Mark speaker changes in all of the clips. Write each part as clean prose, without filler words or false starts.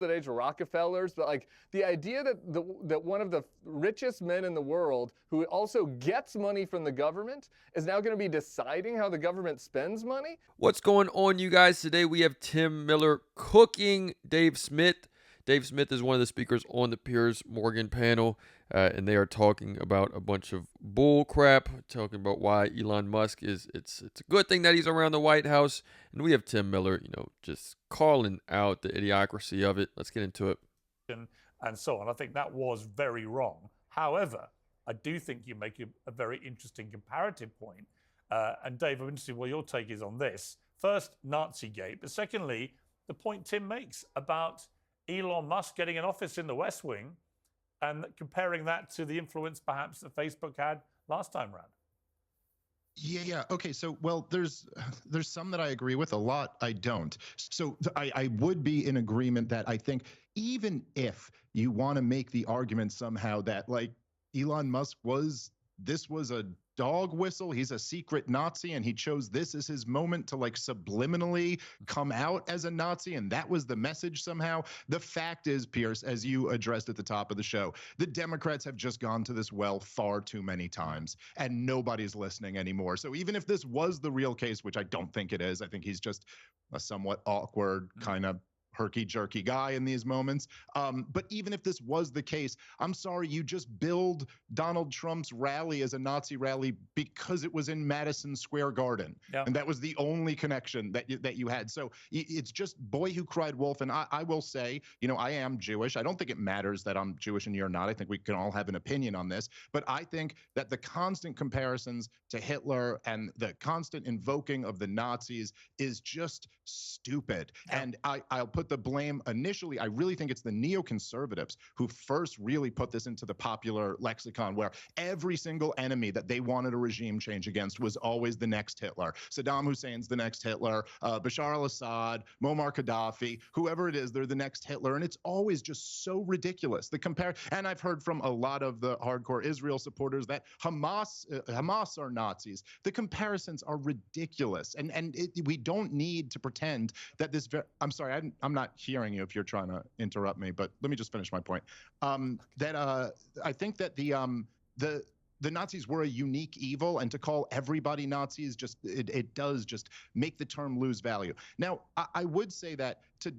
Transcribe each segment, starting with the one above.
Speaker 1: age Rockefellers, but like the idea that that one of the richest men in the world who also gets money from the government is now going to be deciding how the government spends money.
Speaker 2: What's going on, you guys? Today we have Tim Miller cooking Dave Smith. Dave Smith is one of the speakers on the Piers Morgan panel, and they are talking about a bunch of bull crap, talking about why Elon Musk it's a good thing that he's around the White House. And we have Tim Miller, just calling out the idiocracy of it. Let's get into it.
Speaker 3: And so on. I think that was very wrong. However, I do think you make a very interesting comparative point. And Dave, I'm interested what your take is on this. First, Nazigate, but secondly, the point Tim makes about Elon Musk getting an office in the West Wing and comparing that to the influence perhaps that Facebook had last time around.
Speaker 4: Yeah. Okay. So, well, there's some that I agree with, a lot I don't. So I would be in agreement that I think even if you want to make the argument somehow that like Elon Musk this was a dog whistle, he's a secret Nazi and he chose this as his moment to like subliminally come out as a Nazi, and that was the message somehow. The fact is, Piers, as you addressed at the top of the show, the Democrats have just gone to this well far too many times and nobody's listening anymore. So even if this was the real case, which I don't think it is, I think he's just a somewhat awkward kind of herky-jerky guy in these moments. But even if this was the case, I'm sorry, you just billed Donald Trump's rally as a Nazi rally because it was in Madison Square Garden. Yeah. And that was the only connection that you had. So it's just boy who cried wolf. And I will say, I am Jewish. I don't think it matters that I'm Jewish and you're not. I think we can all have an opinion on this. But I think that the constant comparisons to Hitler and the constant invoking of the Nazis is just stupid. Yeah. And I'll put the blame initially, I really think it's the neoconservatives who first really put this into the popular lexicon, where every single enemy that they wanted a regime change against was always the next Hitler. Saddam Hussein's the next Hitler, Bashar al-Assad, Muammar Gaddafi, whoever it is, they're the next Hitler. And it's always just so ridiculous. And I've heard from a lot of the hardcore Israel supporters that Hamas are Nazis. The comparisons are ridiculous. And we don't need to pretend that this, I'm sorry, I'm not hearing you if you're trying to interrupt me, but let me just finish my point. I think that the Nazis were a unique evil, and to call everybody Nazis it does just make the term lose value. Now, I would say that to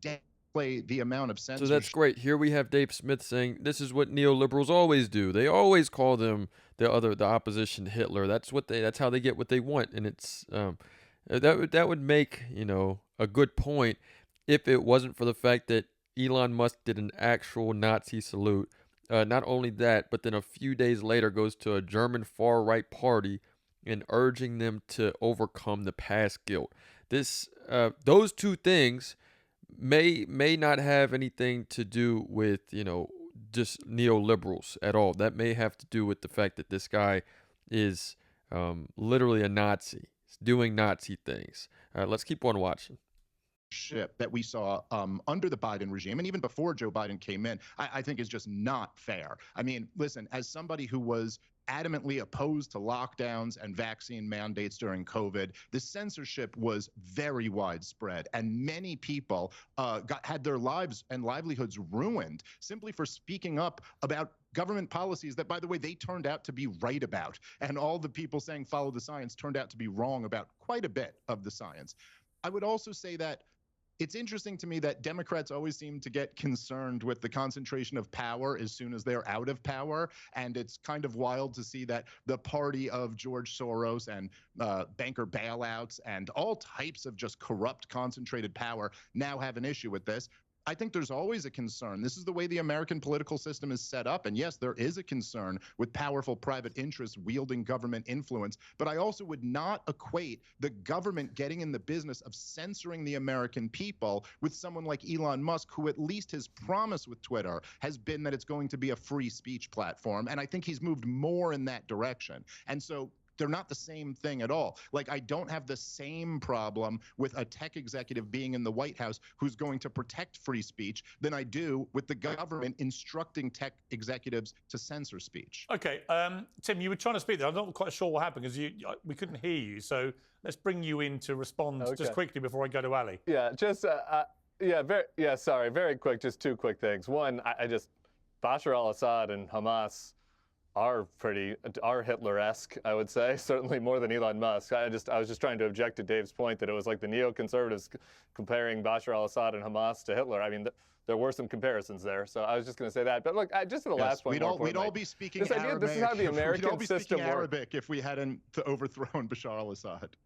Speaker 4: downplay the amount of censorship.
Speaker 2: So that's great. Here we have Dave Smith saying this is what neoliberals always do. They always call them the opposition to Hitler. That's how they get what they want, and it's that would make a good point if it wasn't for the fact that Elon Musk did an actual Nazi salute. Not only that, but then a few days later goes to a German far-right party and urging them to overcome the past guilt. Those two things may not have anything to do with, just neoliberals at all. That may have to do with the fact that this guy is literally a Nazi. He's doing Nazi things. Let's keep on watching.
Speaker 4: That we saw under the Biden regime and even before Joe Biden came in, I think is just not fair. I mean, listen, as somebody who was adamantly opposed to lockdowns and vaccine mandates during COVID, the censorship was very widespread, and many people had their lives and livelihoods ruined simply for speaking up about government policies that, by the way, they turned out to be right about. And all the people saying follow the science turned out to be wrong about quite a bit of the science. I would also say that it's interesting to me that Democrats always seem to get concerned with the concentration of power as soon as they're out of power. And it's kind of wild to see that the party of George Soros and banker bailouts and all types of just corrupt concentrated power now have an issue with this. I think there's always a concern. This is the way the American political system is set up. And yes, there is a concern with powerful private interests wielding government influence. But I also would not equate the government getting in the business of censoring the American people with someone like Elon Musk, who at least his promise with Twitter has been that it's going to be a free speech platform. And I think he's moved more in that direction. And so they're not the same thing at all. Like, I don't have the same problem with a tech executive being in the White House who's going to protect free speech than I do with the government instructing tech executives to censor speech.
Speaker 3: Okay, Tim, you were trying to speak there. I'm not quite sure what happened because we couldn't hear you. So let's bring you in to respond just quickly before I go to Ali.
Speaker 1: Yeah, just Sorry, very quick, just two quick things. One, I just Bashar al-Assad and Hamas are Hitler-esque, I would say, certainly more than Elon Musk. I was just trying to object to Dave's point that it was like the neoconservatives comparing Bashar al-Assad and Hamas to Hitler. I mean, there were some comparisons there, so I was just going to say that. But look, just to the last point,
Speaker 4: we'd all be speaking
Speaker 1: this idea,
Speaker 4: Aramaic.
Speaker 1: this is how the American
Speaker 4: we'd all be
Speaker 1: system
Speaker 4: speaking Arabic if we hadn't overthrown Bashar al-Assad.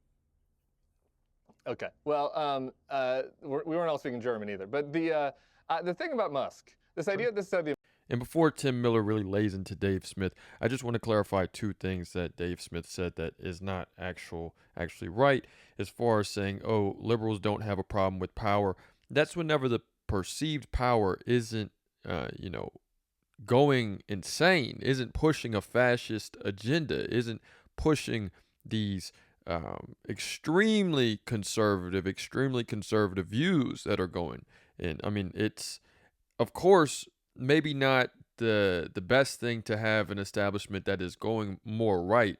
Speaker 1: Okay, well, we weren't all speaking German either. But the thing about Musk, this idea, this is how the
Speaker 2: And before Tim Miller really lays into Dave Smith, I just want to clarify two things that Dave Smith said that is not actually right. As far as saying, oh, liberals don't have a problem with power, that's whenever the perceived power isn't, going insane, isn't pushing a fascist agenda, isn't pushing these extremely conservative views that are going in. I mean, it's, of course, maybe not the best thing to have an establishment that is going more right,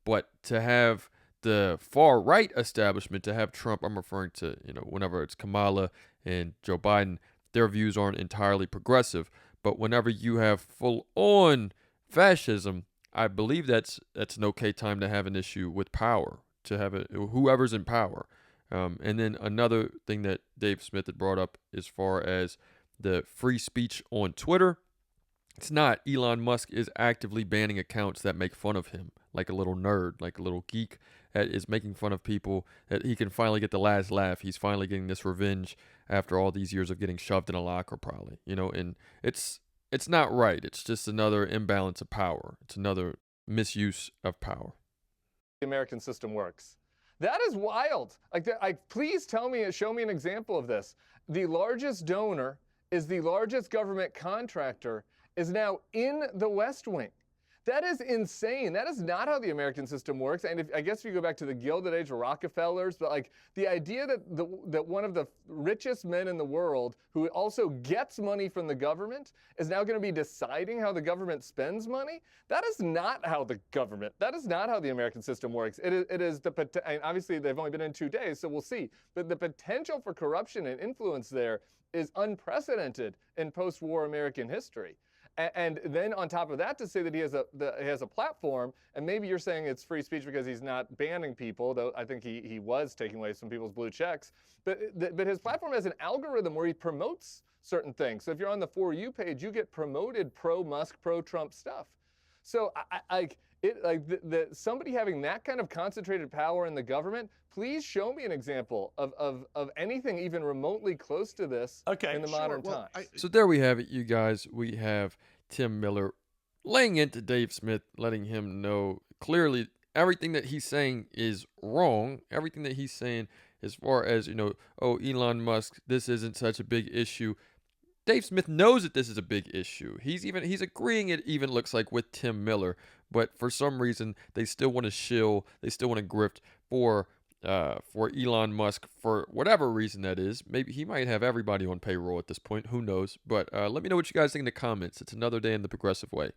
Speaker 2: but to have the far right establishment, to have Trump, I'm referring to, whenever it's Kamala and Joe Biden, their views aren't entirely progressive. But whenever you have full on fascism, I believe that's an okay time to have an issue with power, to have whoever's in power. And then another thing that Dave Smith had brought up as far as the free speech on Twitter, it's not. Elon Musk is actively banning accounts that make fun of him, like a little nerd, like a little geek that is making fun of people, that he can finally get the last laugh. He's finally getting this revenge after all these years of getting shoved in a locker, probably, and it's not right. It's just another imbalance of power. It's another misuse of power.
Speaker 1: The American system works. That is wild. Please show me an example of this. The largest donor is the largest government contractor is now in the West Wing. That is insane. That is not how the American system works. And I guess if you go back to the Gilded Age of Rockefellers, but the idea that one of the richest men in the world who also gets money from the government is now going to be deciding how the government spends money, that is not how the American system works. It is and obviously they've only been in 2 days, so we'll see. But the potential for corruption and influence there is unprecedented in post-war American history. And then on top of that, to say that he has a platform, and maybe you're saying it's free speech because he's not banning people, though I think he was taking away some people's blue checks. But his platform has an algorithm where he promotes certain things. So if you're on the For You page, you get promoted pro-Musk, pro-Trump stuff. So somebody having that kind of concentrated power in the government, please show me an example of anything even remotely close to this in the modern times.
Speaker 2: So there we have it, you guys. We have Tim Miller laying into Dave Smith, letting him know clearly everything that he's saying is wrong. Everything that he's saying as far as, oh, Elon Musk, this isn't such a big issue. Dave Smith knows that this is a big issue. He's agreeing, it even looks like, with Tim Miller, but for some reason they still want to shill, they still want to grift for Elon Musk for whatever reason that is. Maybe he might have everybody on payroll at this point. Who knows? But let me know what you guys think in the comments. It's another day in the progressive way.